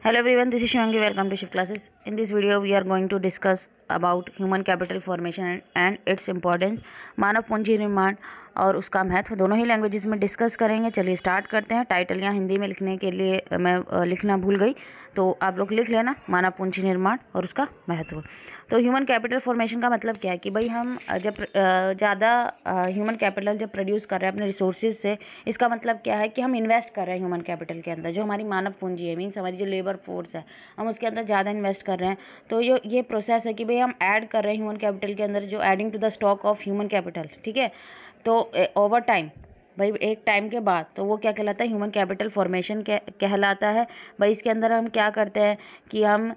Hello everyone, this is Shivangi. Welcome to Shift Classes. In this video, we are going to discuss about human capital formation and its importance. मानव पूंजी निर्माण और उसका महत्व दोनों ही languages में discuss करेंगे। चलिए स्टार्ट करते हैं। टाइटल यहाँ हिंदी में लिखने के लिए मैं लिखना भूल गई, तो आप लोग लिख लेना मानव पूंजी निर्माण और उसका महत्व। तो ह्यूमन कैपिटल फॉर्मेशन का मतलब क्या है कि भाई हम जब ज़्यादा ह्यूमन कैपिटल जब प्रोड्यूस कर रहे हैं अपने रिसोर्सेज से, इसका मतलब क्या है कि हम इन्वेस्ट कर रहे हैं ह्यूमन कैपिटल के अंदर। जो हमारी मानव पूंजी है, मीन्स हमारी जो लेबर फोर्स है, हम उसके अंदर ज़्यादा इन्वेस्ट कर रहे हैं। तो ये प्रोसेस है कि भाई हम ऐड कर रहे हैं ह्यूमन कैपिटल के अंदर, जो adding to the stock of human capital, ठीक है। तो ओवर टाइम, भाई एक टाइम के बाद, तो वो क्या कहलाता है, ह्यूमन कैपिटल फॉर्मेशन कहलाता है। भाई इसके अंदर हम क्या करते हैं कि हम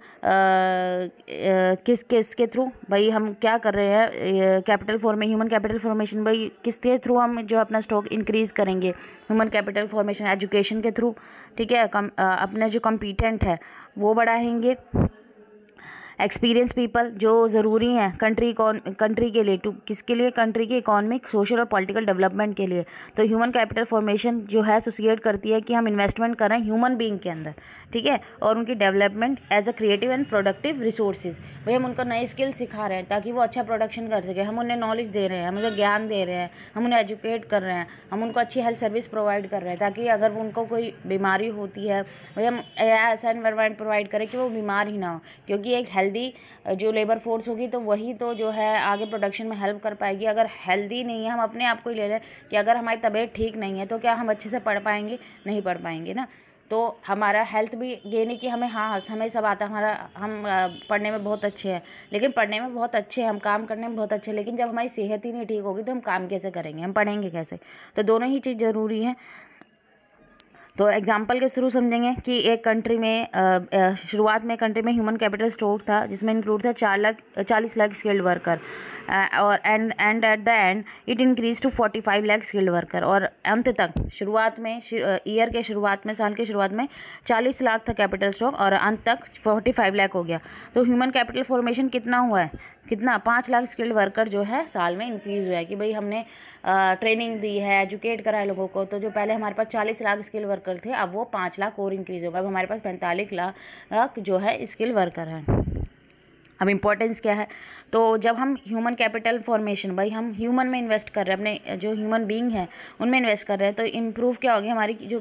किस के थ्रू, भाई हम क्या कर रहे हैं ह्यूमन कैपिटल फॉर्मेशन, भाई किसके थ्रू हम जो अपना स्टॉक इंक्रीज़ करेंगे। ह्यूमन कैपिटल फॉर्मेशन एजुकेशन के थ्रू, ठीक है। अपने जो कॉम्पिटेंट है वो बढ़ाएंगे। एक्सपीरियंस पीपल जो ज़रूरी हैं कंट्री के लिए, किसके लिए, कंट्री के इकोनॉमिक, सोशल और पॉलिटिकल डेवलपमेंट के लिए। तो ह्यूमन कैपिटल फॉर्मेशन जो है एसोसिएट करती है कि हम इन्वेस्टमेंट कर रहे हैं ह्यूमन बीइंग के अंदर, ठीक है, और उनकी development as a creative and productive resources. भाई हम उनको नई स्किल सिखा रहे हैं ताकि वो अच्छा प्रोडक्शन कर सके। हम उन्हें नॉलेज दे रहे हैं, हम उन्हें ज्ञान दे रहे हैं, हम उन्हें एजुकेट कर रहे हैं, हम उनको अच्छी हेल्थ सर्विस प्रोवाइड कर रहे हैं ताकि अगर उनको कोई बीमारी होती है, भाई हम ऐसा एनवायरनमेंट प्रोवाइड करें कि वो बीमार ही ना हो। क्योंकि एक हेल्दी जो लेबर फोर्स होगी तो वही तो जो है आगे प्रोडक्शन में हेल्प कर पाएगी। अगर हेल्दी नहीं है, हम अपने आप को ही ले लें कि अगर हमारी तबीयत ठीक नहीं है तो क्या हम अच्छे से पढ़ पाएंगे? नहीं पढ़ पाएंगे ना। तो हमारा हेल्थ भी ये नहीं कि हमें हमें सब आता है, हम पढ़ने में बहुत अच्छे हैं, लेकिन पढ़ने में बहुत अच्छे हैं, हम काम करने में बहुत अच्छे हैं, लेकिन जब हमारी सेहत ही नहीं ठीक होगी तो हम काम कैसे करेंगे, हम पढ़ेंगे कैसे? तो दोनों ही चीज़ ज़रूरी है। तो एग्जाम्पल के थ्रू समझेंगे कि एक कंट्री में शुरुआत में कंट्री में ह्यूमन कैपिटल स्टॉक था जिसमें इंक्लूड था 40 लाख स्किल्ड वर्कर, और and at the end it increase to 45 lakh skilled worker. और अंत तक शुरुआत में ईयर के शुरुआत में, साल के शुरुआत में 40 लाख था कैपिटल स्टॉक और अंत तक 45 लाख हो गया। तो ह्यूमन कैपिटल फॉर्मेशन कितना हुआ है, कितना 5 लाख स्किल्ड वर्कर जो है साल में इंक्रीज़ हुआ है कि भाई हमने ट्रेनिंग दी है, एजुकेट करा है लोगों को। तो जो पहले हमारे पास 40 लाख स्किल वर्कर थे, अब वो 5 लाख और इंक्रीज़ होगा। अब हमारे पास 45 लाख जो है स्किल वर्कर हैं। अब इम्पोर्टेंस क्या है, तो जब हम ह्यूमन कैपिटल फॉर्मेशन, भाई हम ह्यूमन में इन्वेस्ट कर रहे हैं, अपने जो ह्यूमन बीइंग है उनमें इन्वेस्ट कर रहे हैं, तो इम्प्रूव क्या होगी हमारी जो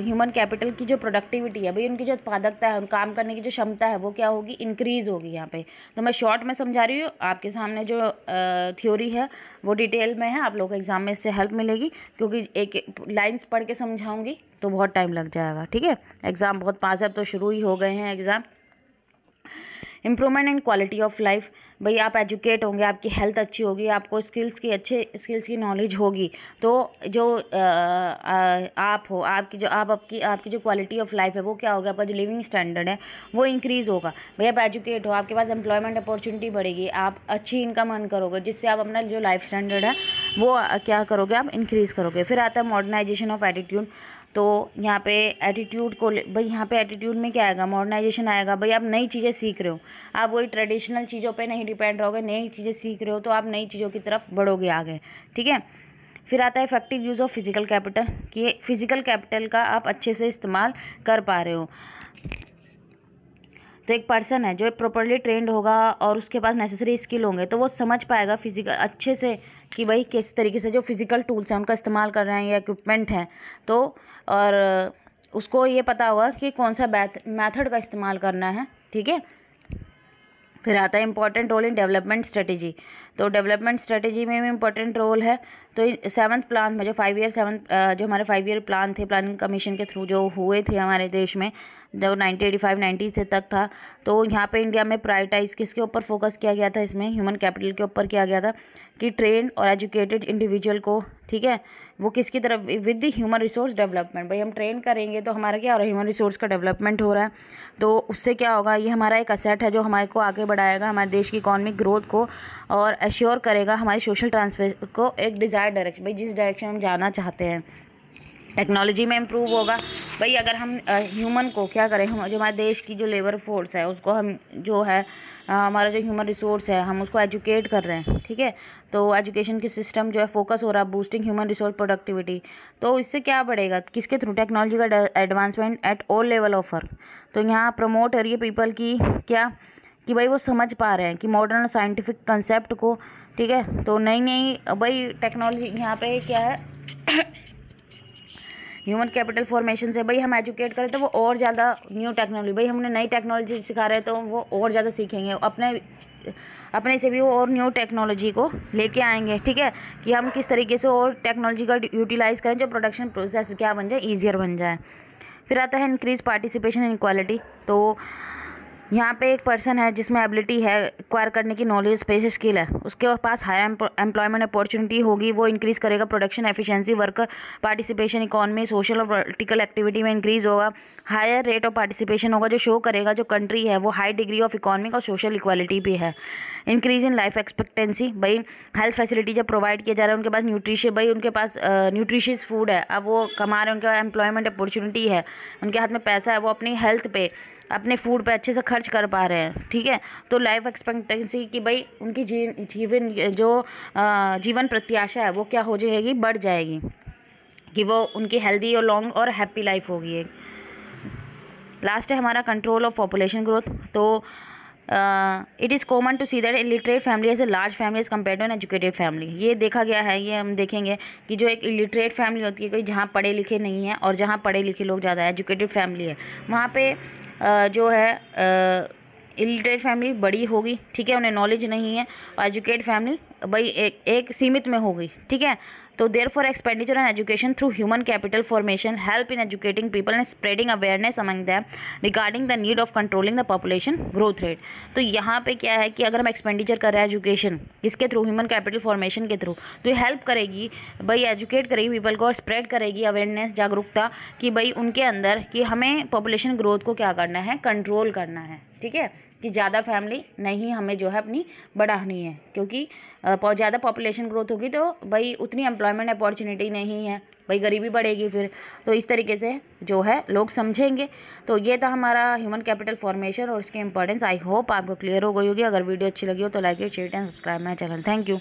ह्यूमन कैपिटल की जो प्रोडक्टिविटी है, भाई उनकी जो उत्पादकता है, काम करने की जो क्षमता है वो क्या होगी, इंक्रीज़ होगी यहाँ पे। तो मैं शॉर्ट में समझा रही हूँ, आपके सामने जो थ्योरी है वो डिटेल में है, आप लोगों को एग्जाम में इससे हेल्प मिलेगी, क्योंकि एक लाइन्स पढ़ के समझाऊँगी तो बहुत टाइम लग जाएगा, ठीक है। एग्ज़ाम बहुत पास है, अब तो शुरू ही हो गए हैं exam. Improvement in quality of life, भाई आप एजुकेट होंगे, आपकी हेल्थ अच्छी होगी, आपको अच्छे स्किल्स की नॉलेज होगी, तो जो आप हो, आपकी जो क्वालिटी ऑफ लाइफ है वो क्या होगा, आपका जो लिविंग स्टैंडर्ड है वो इंक्रीज़ होगा। भाई आप एजुकेट हो, आपके पास एम्प्लॉयमेंट अपॉर्चुनिटी बढ़ेगी, आप अच्छी इनकम अर्न करोगे, जिससे आप अपना जो लाइफ स्टैंडर्ड है वो क्या करोगे, आप इंक्रीज़ करोगे। फिर आता है मॉडर्नाइजेशन ऑफ एटीट्यूड। तो यहाँ पे एटीट्यूड को, भाई यहाँ पे एटीट्यूड में क्या आएगा, मॉडर्नाइजेशन आएगा। भाई आप नई चीज़ें सीख रहे हो, आप वही ट्रेडिशनल चीज़ों पे नहीं डिपेंड रहोगे, नई चीज़ें सीख रहे हो तो आप नई चीज़ों की तरफ बढ़ोगे आगे, ठीक है। फिर आता है effective use of physical capital, कि फिजिकल कैपिटल का आप अच्छे से इस्तेमाल कर पा रहे हो। तो एक पर्सन है जो प्रॉपरली ट्रेंड होगा और उसके पास नेसेसरी स्किल होंगे तो वो समझ पाएगा फिजिकल अच्छे से कि भाई किस तरीके से जो फिजिकल टूल्स हैं उनका इस्तेमाल कर रहे हैं या इक्विपमेंट हैं, तो और उसको ये पता होगा कि कौन सा मेथड का इस्तेमाल करना है, ठीक है। फिर आता है important role in development strategy. तो डेवलपमेंट स्ट्रेटेजी में भी इंपॉर्टेंट रोल है। तो 7th प्लान में जो हमारे 5 ईयर प्लान थे, प्लानिंग कमीशन के थ्रू जो हुए थे हमारे देश में, जो 1985-90 से तक था, तो यहाँ पे इंडिया में प्रायोरिटाइज किसके ऊपर फोकस किया गया था, इसमें ह्यूमन कैपिटल के ऊपर किया गया था कि ट्रेंड और एजुकेटेड इंडिविजुअल को, ठीक है, वो किसकी तरफ, with the human resource development. भाई हम ट्रेन करेंगे तो हमारा क्या हो रहा है, ह्यूमन रिसोर्स का डेवलपमेंट हो रहा है, तो उससे क्या होगा, ये हमारा एक असेट है जो हमारे को आगे बढ़ाएगा, हमारे देश की इकोनॉमिक ग्रोथ को, और एश्योर करेगा हमारे सोशल ट्रांसफर को एक डिज़ायर्ड डायरेक्शन, भाई जिस डायरेक्शन हम जाना चाहते हैं टेक्नोलॉजी में इम्प्रूव होगा। भाई अगर हम ह्यूमन को क्या करें, हम जो हमारे देश की जो लेबर फोर्स है उसको हम जो है हमारा जो ह्यूमन रिसोर्स है हम उसको एजुकेट कर रहे हैं, ठीक है। तो एजुकेशन की सिस्टम जो है फोकस हो रहा है बूस्टिंग ह्यूमन रिसोर्स प्रोडक्टिविटी। तो इससे क्या बढ़ेगा, किसके थ्रू, टेक्नोलॉजी का advancement at all level of work. तो यहाँ प्रमोट हो रही है पीपल की क्या, कि भाई वो समझ पा रहे हैं कि मॉडर्न साइंटिफिक कंसेप्ट को, ठीक है। तो नई नई भाई टेक्नोलॉजी यहाँ पे क्या है ह्यूमन कैपिटल फॉर्मेशन से भाई हम एजुकेट करें तो वो और ज़्यादा न्यू टेक्नोलॉजी, भाई हमने नई टेक्नोलॉजी सिखा रहे हैं तो वो और ज़्यादा सीखेंगे, अपने से भी वो और न्यू टेक्नोलॉजी को लेके आएंगे, ठीक है। कि हम किस तरीके से और टेक्नोलॉजी का यूटिलाइज़ करें जो प्रोडक्शन प्रोसेस क्या बन जाए, ईजियर बन जाए। फिर आता है इंक्रीज पार्टिसिपेशन इन इक्वालिटी। तो यहाँ पे एक पर्सन है जिसमें एबिलिटी है एक्वायर करने की, नॉलेज स्पेशल स्किल है, उसके पास हायर एम्प्लॉयमेंट अपॉर्चुनिटी होगी, वो इंक्रीज़ करेगा production efficiency, worker participation, economy, social और पॉलिटिकल एक्टिविटी में इंक्रीज़ होगा, हायर रेट ऑफ पार्टिसिपेशन होगा जो शो करेगा जो कंट्री है वो हाई डिग्री ऑफ इकोनॉमिक और सोशल इक्वालिटी पे है। इंक्रीज़ इन लाइफ एक्सपेक्टेंसी, भाई हेल्थ फैसिलिटी जब प्रोवाइड किया जा रहा है, उनके पास उनके पास न्यूट्रिशियस फूड है, अब वो कमा रहे हैं, उनका एम्प्लॉयमेंट अपॉर्चुनिटी है, उनके हाथ में पैसा है, वो अपनी हेल्थ पे अपने फूड पे अच्छे से खर्च कर पा रहे हैं, ठीक है। तो लाइफ एक्सपेक्टेंसी की भाई उनकी जीवन प्रत्याशा है वो क्या हो जाएगी, बढ़ जाएगी, कि वो उनकी हेल्दी और लॉन्ग और हैप्पी लाइफ होगी एक। लास्ट है हमारा कंट्रोल ऑफ पॉपुलेशन ग्रोथ। तो it is common to see that illiterate family as a large family as compare to an educated family. ये देखा गया है, ये हम देखेंगे कि जो एक इलिटरेट फैमिली होती है, कोई जहाँ पढ़े लिखे नहीं है और जहाँ पढ़े लिखे लोग ज़्यादा है, एजुकेटेड फैमिली है, वहाँ पे जो है इलिटरेट फैमिली बड़ी होगी, ठीक है, उन्हें नॉलेज नहीं है, और एजुकेटेड फैमिली भाई एक सीमित में होगी, ठीक है। तो therefore expenditure on education through human capital formation help in educating people and spreading awareness among them regarding the need of controlling the population growth rate. तो यहाँ पे क्या है कि अगर हम एक्सपेंडिचर कर रहे हैं एजुकेशन किसके थ्रू, ह्यूमन कैपिटल फॉर्मेशन के थ्रू, तो ये हेल्प करेगी भाई, एजुकेट करेगी पीपल को और स्प्रेड करेगी अवेयरनेस, जागरूकता, कि भाई उनके अंदर कि हमें पॉपुलेशन ग्रोथ को क्या करना है, कंट्रोल करना है, ठीक है। कि ज़्यादा फैमिली नहीं हमें जो है अपनी बढ़ानी है, क्योंकि ज़्यादा पॉपुलेशन ग्रोथ होगी तो भाई उतनी एम्प्लॉयमेंट अपॉर्चुनिटी नहीं है, भाई गरीबी बढ़ेगी फिर। तो इस तरीके से जो है लोग समझेंगे। तो ये था हमारा ह्यूमन कैपिटल फॉर्मेशन और उसकी इंपॉर्टेंस। आई होप आपको क्लियर हो गई होगी। अगर वीडियो अच्छी लगी हो तो like share and subscribe my channel. Thank you.